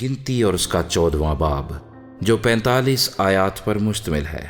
گنتی اور اس کا 14واں باب جو 45 آیات پر مشتمل ہے۔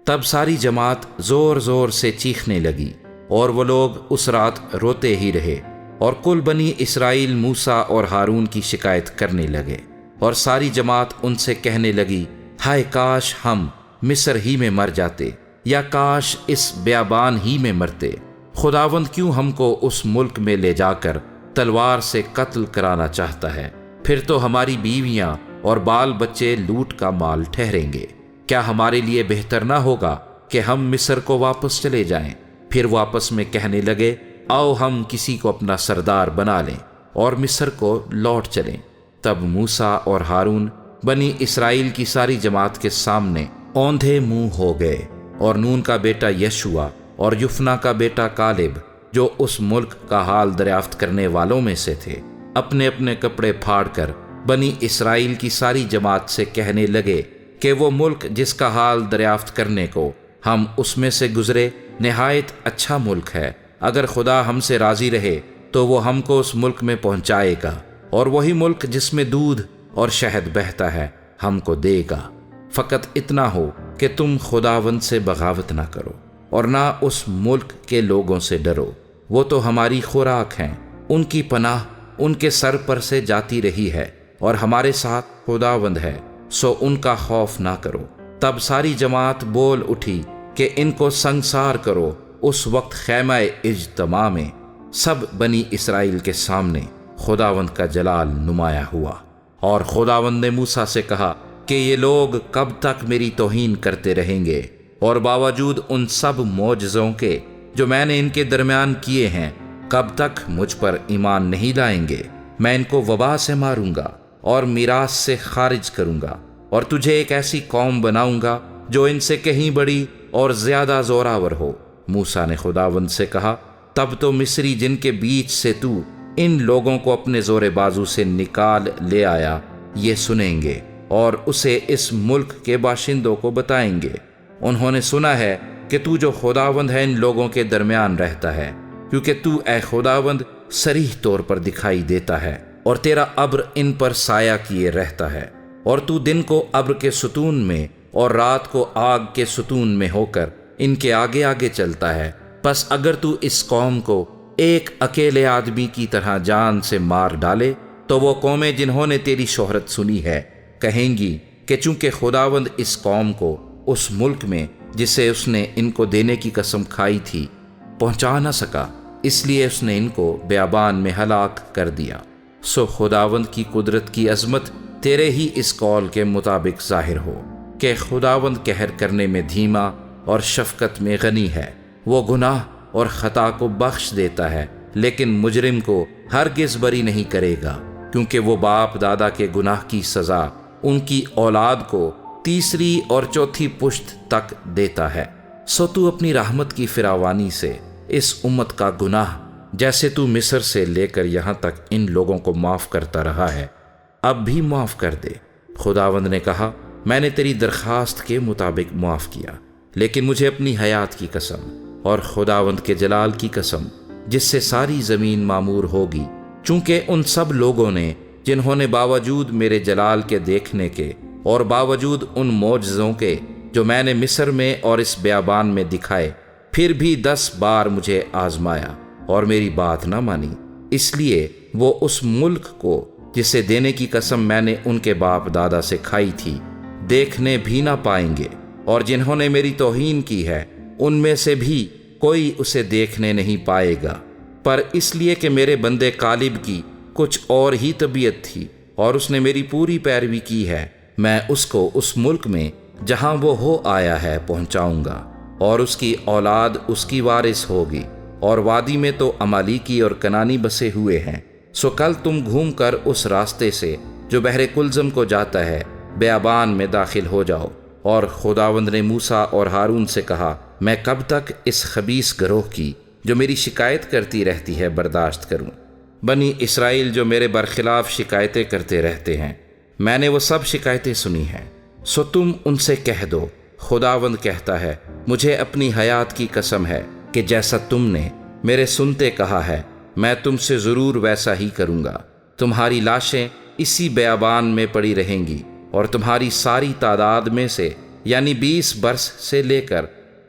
تب ساری جماعت زور زور سے چیخنے لگی اور وہ لوگ اس رات روتے ہی رہے، اور کل بنی اسرائیل موسیٰ اور ہارون کی شکایت کرنے لگے، اور ساری جماعت ان سے کہنے لگی، ہائے کاش ہم مصر ہی میں مر جاتے، یا کاش اس بیابان ہی میں مرتے۔ خداوند کیوں ہم کو اس ملک میں لے جا کر تلوار سے قتل کرانا چاہتا ہے؟ پھر تو ہماری بیویاں اور بال بچے لوٹ کا مال ٹھہریں گے۔ کیا ہمارے لیے بہتر نہ ہوگا کہ ہم مصر کو واپس چلے جائیں؟ پھر وہ آپس میں کہنے لگے، آؤ ہم کسی کو اپنا سردار بنا لیں اور مصر کو لوٹ چلیں۔ تب موسیٰ اور ہارون بنی اسرائیل کی ساری جماعت کے سامنے اوندھے منہ ہو گئے، اور نون کا بیٹا یشوع اور یفنا کا بیٹا کالب، جو اس ملک کا حال دریافت کرنے والوں میں سے تھے، اپنے اپنے کپڑے پھاڑ کر بنی اسرائیل کی ساری جماعت سے کہنے لگے کہ وہ ملک جس کا حال دریافت کرنے کو ہم اس میں سے گزرے نہایت اچھا ملک ہے۔ اگر خدا ہم سے راضی رہے تو وہ ہم کو اس ملک میں پہنچائے گا، اور وہی ملک جس میں دودھ اور شہد بہتا ہے ہم کو دے گا۔ فقط اتنا ہو کہ تم خداوند سے بغاوت نہ کرو اور نہ اس ملک کے لوگوں سے ڈرو، وہ تو ہماری خوراک ہیں، ان کی پناہ ان کے سر پر سے جاتی رہی ہے، اور ہمارے ساتھ خداوند ہے، سو ان کا خوف نہ کرو۔ تب ساری جماعت بول اٹھی کہ ان کو سنگسار کرو۔ اس وقت خیمہ اجتماع میں سب بنی اسرائیل کے سامنے خداوند کا جلال نمایاں ہوا، اور خداوند نے موسیٰ سے کہا کہ یہ لوگ کب تک میری توہین کرتے رہیں گے، اور باوجود ان سب معجزوں کے جو میں نے ان کے درمیان کیے ہیں کب تک مجھ پر ایمان نہیں لائیں گے؟ میں ان کو وبا سے ماروں گا اور میراث سے خارج کروں گا، اور تجھے ایک ایسی قوم بناؤں گا جو ان سے کہیں بڑی اور زیادہ زوراور ہو۔ موسیٰ نے خداوند سے کہا، تب تو مصری جن کے بیچ سے تو ان لوگوں کو اپنے زور بازو سے نکال لے آیا یہ سنیں گے، اور اسے اس ملک کے باشندوں کو بتائیں گے۔ انہوں نے سنا ہے کہ تو جو خداوند ہے ان لوگوں کے درمیان رہتا ہے، کیونکہ تو اے خداوند صریح طور پر دکھائی دیتا ہے، اور تیرا ابر ان پر سایہ کیے رہتا ہے، اور تو دن کو ابر کے ستون میں اور رات کو آگ کے ستون میں ہو کر ان کے آگے آگے چلتا ہے۔ پس اگر تو اس قوم کو ایک اکیلے آدمی کی طرح جان سے مار ڈالے تو وہ قومیں جنہوں نے تیری شہرت سنی ہے کہیں گی کہ چونکہ خداوند اس قوم کو اس ملک میں جسے اس نے ان کو دینے کی قسم کھائی تھی پہنچا نہ سکا، اس لیے اس نے ان کو بیابان میں ہلاک کر دیا۔ سو خداوند کی قدرت کی عظمت تیرے ہی اس قول کے مطابق ظاہر ہو کہ خداوند قہر کرنے میں دھیما اور شفقت میں غنی ہے، وہ گناہ اور خطا کو بخش دیتا ہے، لیکن مجرم کو ہرگز بری نہیں کرے گا، کیونکہ وہ باپ دادا کے گناہ کی سزا ان کی اولاد کو تیسری اور چوتھی پشت تک دیتا ہے۔ سو تو اپنی رحمت کی فراوانی سے اس امت کا گناہ جیسے تو مصر سے لے کر یہاں تک ان لوگوں کو معاف کرتا رہا ہے اب بھی معاف کر دے۔ خداوند نے کہا، میں نے تیری درخواست کے مطابق معاف کیا، لیکن مجھے اپنی حیات کی قسم اور خداوند کے جلال کی قسم جس سے ساری زمین معمور ہوگی، چونکہ ان سب لوگوں نے جنہوں نے باوجود میرے جلال کے دیکھنے کے اور باوجود ان معجزوں کے جو میں نے مصر میں اور اس بیابان میں دکھائے پھر بھی 10 بار مجھے آزمایا اور میری بات نہ مانی، اس لیے وہ اس ملک کو جسے دینے کی قسم میں نے ان کے باپ دادا سے کھائی تھی دیکھنے بھی نہ پائیں گے، اور جنہوں نے میری توہین کی ہے ان میں سے بھی کوئی اسے دیکھنے نہیں پائے گا۔ پر اس لیے کہ میرے بندے کالب کی کچھ اور ہی طبیعت تھی اور اس نے میری پوری پیروی کی ہے، میں اس کو اس ملک میں جہاں وہ ہو آیا ہے پہنچاؤں گا، اور اس کی اولاد اس کی وارث ہوگی، اور وادی میں تو امالیکی اور کنانی بسے ہوئے ہیں۔ سو کل تم گھوم کر اس راستے سے جو بحر کلزم کو جاتا ہے بیابان میں داخل ہو جاؤ۔ اور خداوند نے موسیٰ اور ہارون سے کہا، میں کب تک اس خبیث گروہ کی جو میری شکایت کرتی رہتی ہے برداشت کروں؟ بنی اسرائیل جو میرے برخلاف شکایتیں کرتے رہتے ہیں، میں نے وہ سب شکایتیں سنی ہیں، سو تم ان سے کہہ دو، خداوند کہتا ہے، مجھے اپنی حیات کی قسم ہے کہ جیسا تم نے میرے سنتے کہا ہے میں تم سے ضرور ویسا ہی کروں گا۔ تمہاری لاشیں اسی بیابان میں پڑی رہیں گی، اور تمہاری ساری تعداد میں سے یعنی 20 برس سے لے کر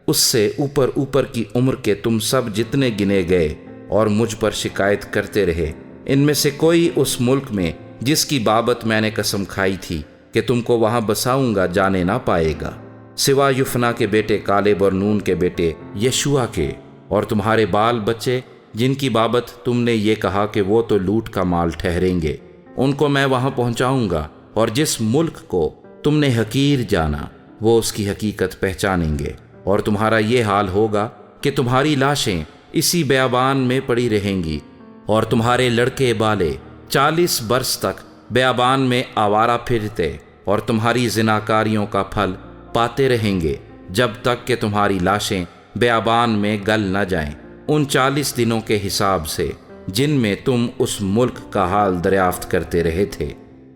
اس سے اوپر کی عمر کے تم سب جتنے گنے گئے اور مجھ پر شکایت کرتے رہے، ان میں سے کوئی اس ملک میں جس کی بابت میں نے قسم کھائی تھی کہ تم کو وہاں بساؤں گا جانے نہ پائے گا، سوا یفنا کے بیٹے کالب اور نون کے بیٹے یشوع کے، اور تمہارے بال بچے جن کی بابت تم نے یہ کہا کہ وہ تو لوٹ کا مال ٹھہریں گے، ان کو میں وہاں پہنچاؤں گا، اور جس ملک کو تم نے حقیر جانا وہ اس کی حقیقت پہچانیں گے، اور تمہارا یہ حال ہوگا کہ تمہاری لاشیں اسی بیابان میں پڑی رہیں گی، اور تمہارے لڑکے بالے 40 برس تک بیابان میں آوارہ پھرتے اور تمہاری زناکاریوں کا پھل پاتے رہیں گے، جب تک کہ تمہاری لاشیں بیابان میں گل نہ جائیں، ان 40 دنوں کے حساب سے جن میں تم اس ملک کا حال دریافت کرتے رہے تھے۔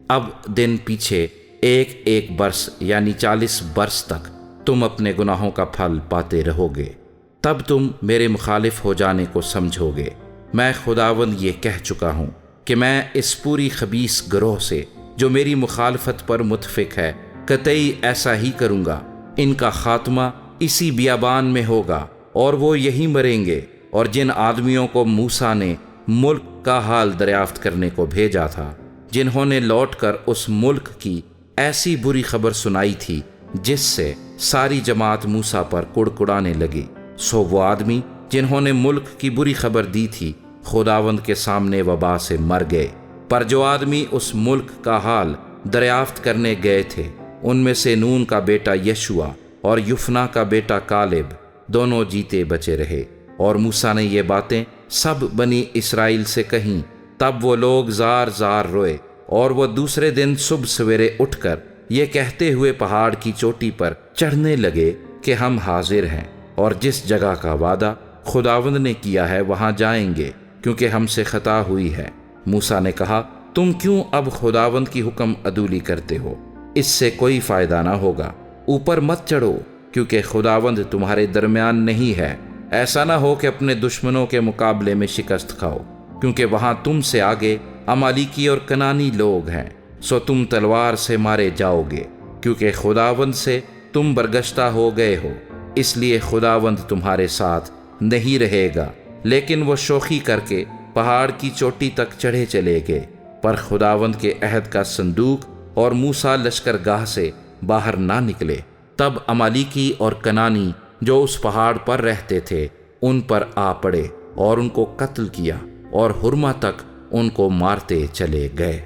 اب دن پیچھے ایک برس یعنی 40 برس تک تم اپنے گناہوں کا پھل پاتے رہو گے، تب تم میرے مخالف ہو جانے کو سمجھو گے۔ میں خداوند یہ کہہ چکا ہوں کہ میں اس پوری خبیث گروہ سے جو میری مخالفت پر متفق ہے قطعی ایسا ہی کروں گا، ان کا خاتمہ اسی بیابان میں ہوگا اور وہ یہی مریں گے۔ اور جن آدمیوں کو موسیٰ نے ملک کا حال دریافت کرنے کو بھیجا تھا، جنہوں نے لوٹ کر اس ملک کی ایسی بری خبر سنائی تھی جس سے ساری جماعت موسیٰ پر کڑکڑانے لگی، سو وہ آدمی جنہوں نے ملک کی بری خبر دی تھی خداوند کے سامنے وبا سے مر گئے۔ پر جو آدمی اس ملک کا حال دریافت کرنے گئے تھے، ان میں سے نون کا بیٹا یشوع اور یفنا کا بیٹا کالب دونوں جیتے بچے رہے۔ اور موسیٰ نے یہ باتیں سب بنی اسرائیل سے کہیں، تب وہ لوگ زار زار روئے، اور وہ دوسرے دن صبح سویرے اٹھ کر یہ کہتے ہوئے پہاڑ کی چوٹی پر چڑھنے لگے کہ ہم حاضر ہیں، اور جس جگہ کا وعدہ خداوند نے کیا ہے وہاں جائیں گے، کیونکہ ہم سے خطا ہوئی ہے۔ موسیٰ نے کہا، تم کیوں اب خداوند کی حکم عدولی کرتے ہو؟ اس سے کوئی فائدہ نہ ہوگا، اوپر مت چڑھو، کیونکہ خداوند تمہارے درمیان نہیں ہے، ایسا نہ ہو کہ اپنے دشمنوں کے مقابلے میں شکست کھاؤ، کیونکہ وہاں تم سے آگے امالیکی اور کنانی لوگ ہیں، سو تم تلوار سے مارے جاؤ گے، کیونکہ خداوند سے تم برگشتہ ہو گئے ہو۔ اس لیے خداوند تمہارے ساتھ نہیں رہے گا۔ لیکن وہ شوخی کر کے پہاڑ کی چوٹی تک چڑھے چلے گئے، پر خداوند کے عہد کا صندوق اور موسیٰ لشکر گاہ سے باہر نہ نکلے۔ تب امالیکی اور کنانی جو اس پہاڑ پر رہتے تھے ان پر آ پڑے اور ان کو قتل کیا، اور ہرما تک ان کو مارتے چلے گئے۔